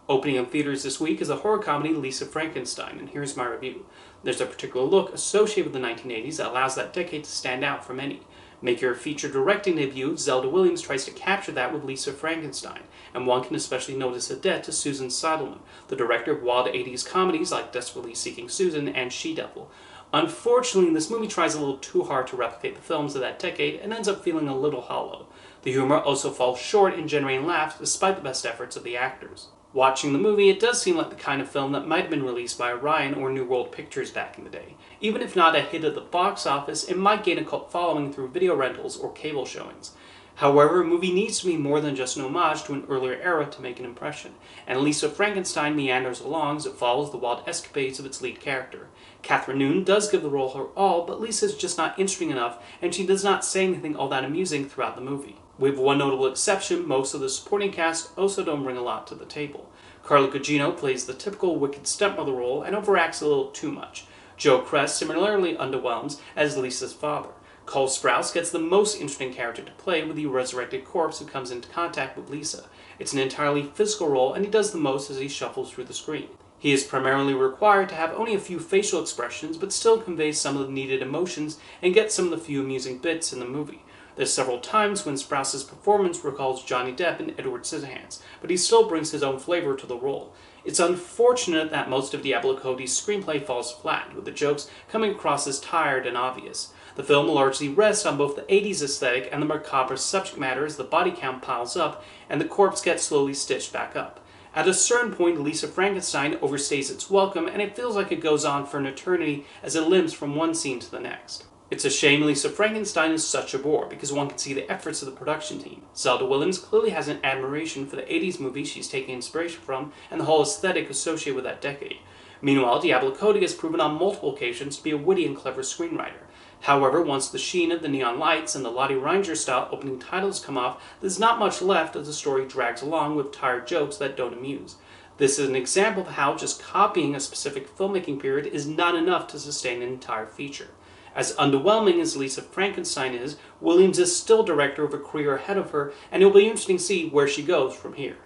Opening in theaters this week is the horror comedy Lisa Frankenstein, and here's my review. There's a particular look associated with the 1980s that allows that decade to stand out from any. Making her feature directing debut, Zelda Williams tries to capture that with Lisa Frankenstein, and one can especially notice a debt to Susan Seidelman, the director of wild 80s comedies like Desperately Seeking Susan and She-Devil. Unfortunately, this movie tries a little too hard to replicate the films of that decade and ends up feeling a little hollow. The humor also falls short in generating laughs despite the best efforts of the actors. Watching the movie, it does seem like the kind of film that might have been released by Orion or New World Pictures back in the day. Even if not a hit at the box office, it might gain a cult following through video rentals or cable showings. However, a movie needs to be more than just an homage to an earlier era to make an impression, and Lisa Frankenstein meanders along as it follows the wild escapades of its lead character. Catherine Noon does give the role her all, but Lisa is just not interesting enough, and she does not say anything all that amusing throughout the movie. With one notable exception, most of the supporting cast also don't bring a lot to the table. Carla Gugino plays the typical wicked stepmother role and overacts a little too much. Joe Kress similarly underwhelms as Lisa's father. Cole Sprouse gets the most interesting character to play with the resurrected corpse who comes into contact with Lisa. It's an entirely physical role, and he does the most as he shuffles through the screen. He is primarily required to have only a few facial expressions, but still conveys some of the needed emotions and gets some of the few amusing bits in the movie. There's several times when Sprouse's performance recalls Johnny Depp and Edward Scissorhands, but he still brings his own flavor to the role. It's unfortunate that most of Diablo Cody's screenplay falls flat, with the jokes coming across as tired and obvious. The film largely rests on both the 80s aesthetic and the macabre subject matter as the body count piles up and the corpse gets slowly stitched back up. At a certain point, Lisa Frankenstein overstays its welcome, and it feels like it goes on for an eternity as it limps from one scene to the next. It's a shame Lisa Frankenstein is such a bore, because one can see the efforts of the production team. Zelda Williams clearly has an admiration for the 80s movies she's taking inspiration from, and the whole aesthetic associated with that decade. Meanwhile, Diablo Cody has proven on multiple occasions to be a witty and clever screenwriter. However, once the sheen of the neon lights and the Lottie Reinger-style opening titles come off, there's not much left as the story drags along with tired jokes that don't amuse. This is an example of how just copying a specific filmmaking period is not enough to sustain an entire feature. As underwhelming as Lisa Frankenstein is, Williams is still director of a career ahead of her, and it will be interesting to see where she goes from here.